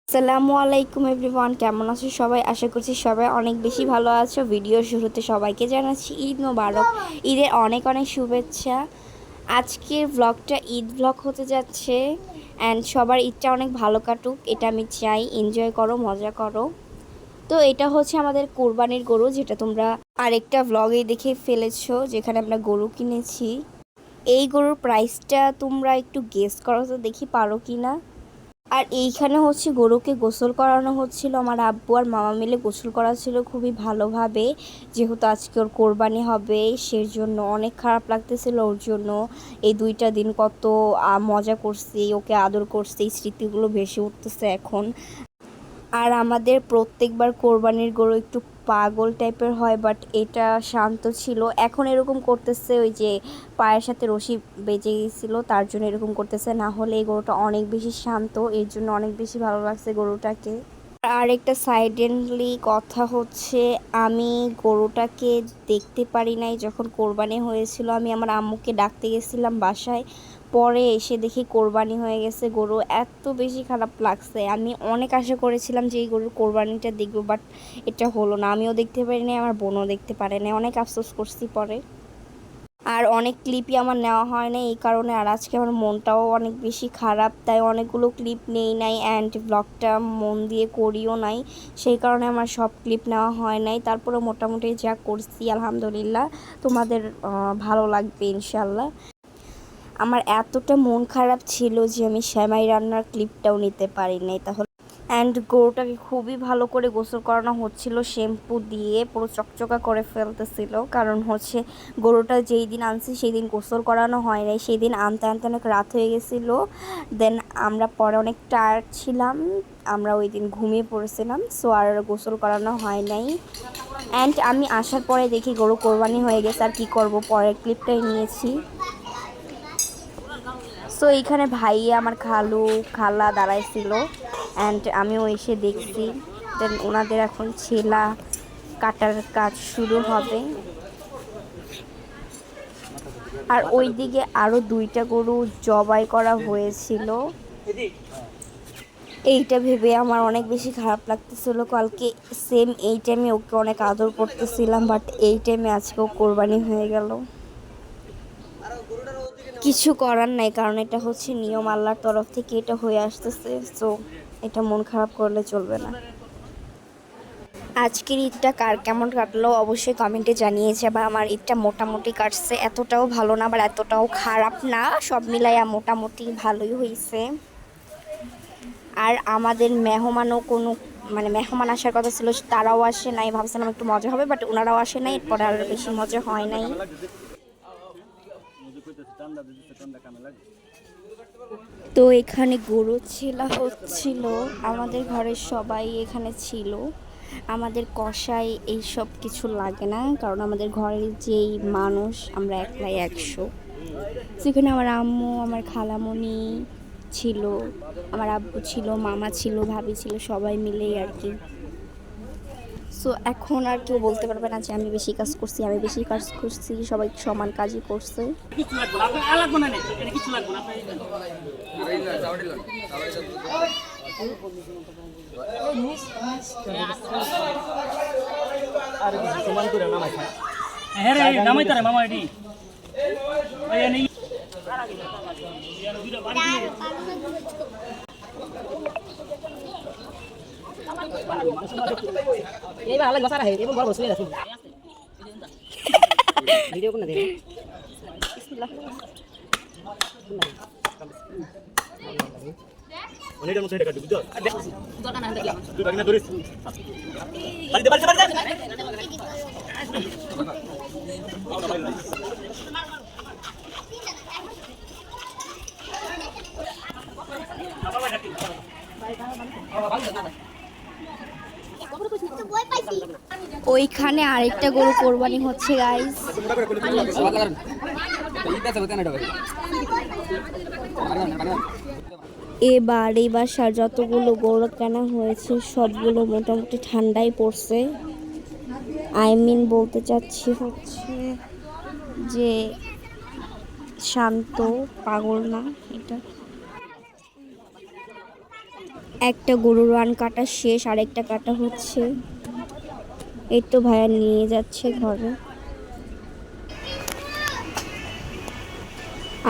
আসসালামু আলাইকুম এভরিওয়ান, কেমন আছো সবাই? আশা করছি সবাই অনেক বেশি ভালো আছো। ভিডিওর শুরুতে সবাইকে জানাচ্ছি ঈদ মোবারক, ঈদের অনেক অনেক শুভেচ্ছা। আজকের ব্লগটা ঈদ ব্লগ হতে যাচ্ছে অ্যান্ড সবার ঈদটা অনেক ভালো কাটুক, এটা আমি চাই। এনজয় করো, মজা করো। তো এটা হচ্ছে আমাদের কোরবানির গরু, যেটা তোমরা আরেকটা ব্লগে দেখে ফেলেছো, যেখানে আমরা গরু কিনেছি। এই গরুর প্রাইসটা তোমরা একটু গেস করো তো, দেখি পারো কি না। আর এইখানে হচ্ছে গরুকে গোসল করানো হচ্ছিল, আমার আব্বু আর মামা মিলে গোসল করাচ্ছিল খুবই ভালোভাবে। যেহেতু আজকে ওর কোরবানি হবে, সেজন্য অনেক খারাপ লাগতেছিল ওর জন্য। এই 2টা দিন কত মজা করছি, ওকে আদর করছি, এই স্মৃতিগুলো ভেসে উঠতেছে এখন। আর আমাদের প্রত্যেকবার কোরবানির গরু একটু পাগল টাইপের হয়, বাট এটা শান্ত ছিল। এখন এরকম করতেছে, ওই যে পায়ের সাথে রশি বেজে গিয়েছিলো তার জন্য এরকম করতেছে, না হলে এই গরুটা অনেক বেশি শান্ত, এর জন্য অনেক বেশি ভালো লাগছে গরুটাকে। আর একটা সাইডেনলি কথা হচ্ছে, আমি গরুটাকে দেখতে পারি নাই যখন কোরবানি হয়েছিল। আমি আমার আম্মুকে ডাকতে গেছিলাম বাসায়, পরে এসে দেখি কোরবানি হয়ে গেছে গরু। এত বেশি খারাপ লাগছে। আমি অনেক আশা করেছিলাম যে এই গরুর কোরবানিটা দেখবো, বাট এটা হলো না। আমিও দেখতে পারি নাই, আমার বোনও দেখতে পারে নাই, অনেক আফসোস করছি পরে। আর অনেক ক্লিপই আমার নেওয়া হয় না এই কারণে। আর আজকে আমার মনটাও অনেক বেশি খারাপ, তাই অনেকগুলো ক্লিপ নেই নাই অ্যান্ড ব্লগটা মন দিয়ে করিও নাই, সেই কারণে আমার সব ক্লিপ নেওয়া হয় নাই। তারপরে মোটামুটি যা করছি আলহামদুলিল্লাহ, তোমাদের ভালো লাগবে ইনশাল্লাহ। আমার এতটা মন খারাপ ছিল যে আমি সেমাই রান্নার ক্লিপটাও নিতে পারি নাই। তাহলে অ্যান্ড গরুটাকে খুবই ভালো করে গোসল করানো হচ্ছিল, শ্যাম্পু দিয়ে পুরো চকচকা করে ফেলতেছিল। কারণ হচ্ছে গরুটা যেই দিন আনছি সেই দিন গোসল করানো হয় নাই, সেই দিন আনতে আনতে অনেক রাত হয়ে গেছিলো। দেন আমরা পরে অনেক টায়ার্ড ছিলাম, আমরা ওই দিন ঘুমিয়ে পড়েছিলাম, সো আর গোসল করানো হয় নাই। অ্যান্ড আমি আসার পরে দেখি গরু কোরবানি হয়ে গেছে। আর কি করব, পরের ক্লিপটাই নিয়েছি। সো এইখানে ভাইয়া আমার খালু খালা দাঁড়াইছিল অ্যান্ড আমিও এসে দেখছি। দেন ওনাদের এখন ছেলা কাটার কাজ শুরু হবে। আর ওই দিকে আরও 2টা গরু জবাই করা হয়েছিল। এইটা ভেবে আমার অনেক বেশি খারাপ লাগতেছিল। কালকে সেম এই টাইমে ওকে অনেক আদর করতেছিলাম, বাট এই টাইমে আজকেও কোরবানি হয়ে গেল। কিছু করার নাই, কারণ এটা হচ্ছে নিয়ম, আল্লাহর তরফ থেকে এটা হয়ে আসতেছে। সো এটা মন খারাপ করলে চলবে না। আজকের ঈদটা কার কেমন কাটলো অবশ্যই কমেন্টে জানিয়েছে। আবার আমার ঈদটা মোটামুটি কাটছে, এতটাও ভালো না আবার এতটাও খারাপ না, সব মিলাইয়া মোটামুটি ভালোই হয়েছে। আর আমাদের মেহমানও কোনো মেহমান আসার কথা ছিল, তারাও আসে নাই। ভাবছিলাম একটু মজা হবে, বাট ওনারাও আসে নাই, এরপরে আর বেশি মজা হয় নাই। তো এখানে গরু ছেলা হচ্ছিল, আমাদের ঘরের সবাই এখানে ছিল। আমাদের কষাই এই সব কিছু লাগে না, কারণ আমাদের ঘরের যেই মানুষ আমরা একলাই 100। সেখানে আমার আম্মু, আমার খালামণি ছিল, আমার আব্বু ছিল, মামা ছিল, ভাবি ছিল, সবাই মিলেই আর কি। সো এখন আর কেউ বলতে পারবে না যে আমি বেশি কাজ করছি, আমি বেশি কাজ করছি, সবাই সমান কাজই করছে। এইবার আলাদা বসারা হে এবং বড় বসে আছে ভিডিও কোন দেবে বিসমিল্লাহ অনেকটা মতো এটা কাটু বুঝছো দরকার না দেখলাম দরকার না ধরিস বাড়ি বাড়ি বাড়ি ওইখানে আরেকটা গরু কোরবানি হচ্ছে গাইস। এবার এই বাসার যতগুলো গরু কেনা হয়েছে সবগুলো মোটামুটি ঠান্ডাই পড়ছে। বলতে চাচ্ছি হচ্ছে যে শান্ত, পাগল না এটা। একটা গরুর রান কাটা শেষ, আরেকটা কাটা হচ্ছে। এই তো ভাইয়া নিয়ে যাচ্ছে ঘরে।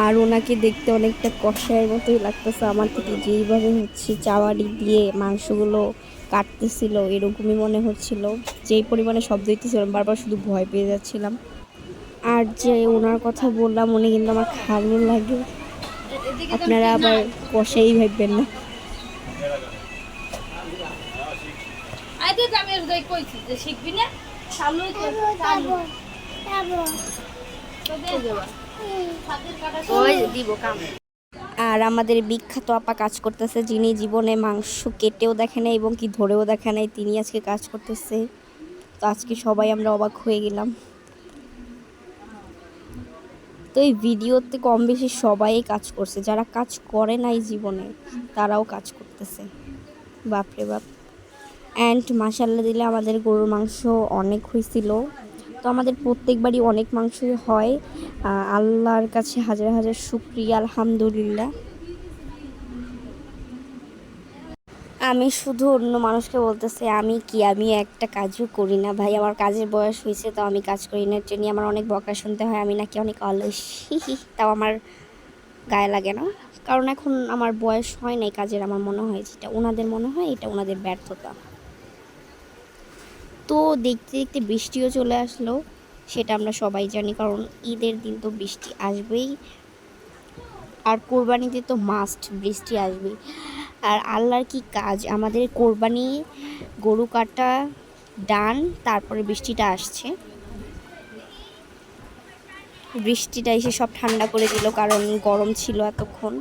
আর ওনাকে দেখতে অনেকটা কষায়ের মতোই লাগতেছে আমার থেকে, যেইভাবে হচ্ছে চাওয়ারি দিয়ে মাংসগুলো কাটতেছিল এরকমই মনে হচ্ছিল। যেই পরিমাণে শব্দ হইতেছিলাম বারবার শুধু ভয় পেয়ে যাচ্ছিলাম। আর যে ওনার কথা বললাম উনি কিন্তু আমার খালু লাগে, আপনারা আবার কষাই ভাববেন না। আর আমাদের বিখ্যাত আপা কাজ করতেছে, যিনি জীবনে মাংস কেটেও দেখে নাই এবং কি ধরেও দেখে নাই, তিনি আজকে কাজ করতেছে। তো আজকে সবাই আমরা অবাক হয়ে গেলাম। তো এই ভিডিওতে কম বেশি সবাই কাজ করছে, যারা কাজ করে নাই জীবনে তারাও কাজ করতেছে। বাপরে বাপ। অ্যান্ড মাশাল্লাহ দিলে আমাদের গরুর মাংস অনেক হয়েছিল। তো আমাদের প্রত্যেকবারই অনেক মাংসই হয়, আল্লাহর কাছে হাজার হাজার শুকরিয়া, আলহামদুলিল্লাহ। আমি শুধু অন্য মানুষকে বলতেছি আমি একটা কাজও করি না ভাই, আমার কাজের বয়স হয়েছে তো আমি কাজ করি না, এটা নিয়ে আমার অনেক বকা শুনতে হয় আমি নাকি অনেক অলসী। তাও আমার গায়ে লাগে না, কারণ এখন আমার বয়স হয় নাই কাজের। আমার মনে হয় যেটা ওনাদের মনে হয় এটা ওনাদের ব্যর্থতা। তো দেখতে দেখতে বৃষ্টিও চলে আসলো, সেটা আমরা সবাই জানি, কারণ ঈদের দিন তো বৃষ্টি আসবেই, আর কোরবানিতে তো মাস্ট বৃষ্টি আসবেই। আর আল্লাহর কি কাজ, আমাদের কোরবানি গরু কাটা ডান, তারপরে বৃষ্টিটা আসছে। বৃষ্টিটা এসে সব ঠান্ডা করে দিল, কারণ গরম ছিল এতক্ষণ।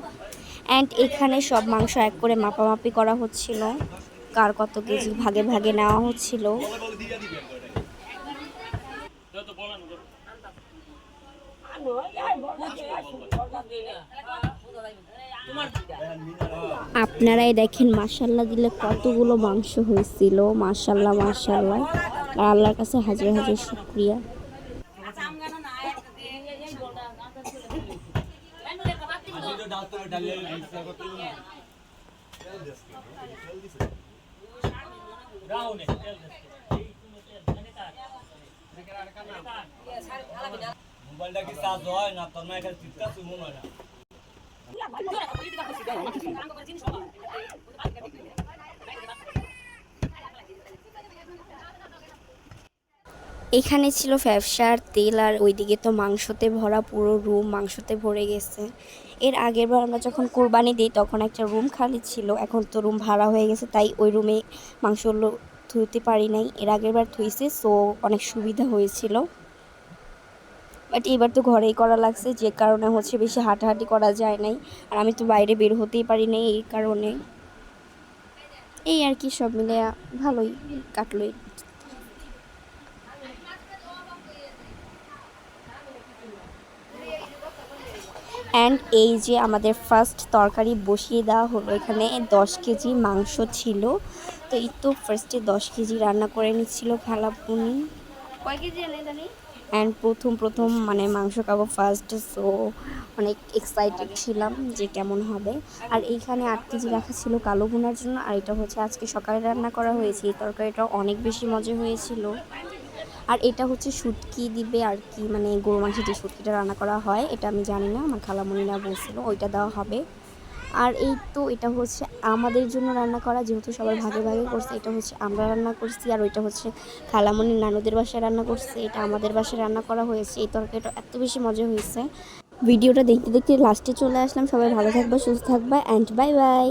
অ্যান্ড এখানে সব মাংস এক করে মাপামাপি করা হচ্ছিল, কার কত কেজি ভাগে ভাগে নেওয়া হচ্ছিল। আপনারাই দেখেন মাশাল্লাহ দিলে কতগুলো মাংস হয়েছিল, মাশাল্লাহ মাশাল্লাহ। আর আল্লাহর কাছে হাজার হাজার শুকরিয়া। মোবাইলটা কি চার্জ হয় না, তোর না এখানে চিৎকার মনে হয় না। এখানে ছিল ফ্যাপসার তেল, আর ওইদিকে তো মাংসতে ভরা, পুরো রুম মাংসতে ভরে গেছে। এর আগের বার আমরা যখন কোরবানি দিই তখন একটা রুম খালি ছিল, এখন তো রুম ভাড়া হয়ে গেছে, তাই ওই রুমে মাংসগুলো ধুতে পারি নাই। এর আগের বার ধুইছে, সো অনেক সুবিধা হয়েছিল। বাট এবার তো ঘরেই করা লাগছে, যে কারণে হচ্ছে বেশি হাঁটাহাঁটি করা যায় নাই, আর আমি তো বাইরে বের হতেই পারি নাই এই কারণে। এই আর কি, সব মিলে ভালোই কাটলো। অ্যান্ড এই যে আমাদের ফার্স্ট তরকারি বসিয়ে দেওয়া হলো, এখানে 10 কেজি মাংস ছিল। তো এই তো ফার্স্টে 10 কেজি রান্না করে নিচ্ছিল খালাপুনি। কয় কেজি এনে জানি। অ্যান্ড প্রথম মানে মাংস খাবো ফার্স্ট, সো অনেক এক্সাইটেড ছিলাম যে কেমন হবে। আর এইখানে 8 কেজি রাখা ছিল কালো ভুনার জন্য, আর এটা হচ্ছে আজকে সকালে রান্না করা হয়েছে। এই তরকারিটাও অনেক বেশি মজা হয়েছিল। আর এটা হচ্ছে শুটকি দিবে আর কি, মানে গরু মাংসের যে শুটকিটা রান্না করা হয় এটা আমি জানি না, আমার খালামণিরা বলছিল ওইটা দেওয়া হবে। আর এই তো এটা হচ্ছে আমাদের জন্য রান্না করা, যেহেতু সবাই ভাগে ভাগে করছে, এটা হচ্ছে আমরা রান্না করছি। আর ওইটা হচ্ছে খালামণির নানুদের বাসায় রান্না করছে, এটা আমাদের বাসায় রান্না করা হয়েছে। এই তরকারিটা এত বেশি মজা হয়েছে। ভিডিওটা দেখতে দেখতে লাস্টে চলে আসলাম। সবাই ভালো থাকবা, সুস্থ থাকবা, অ্যান্ড বাই বাই।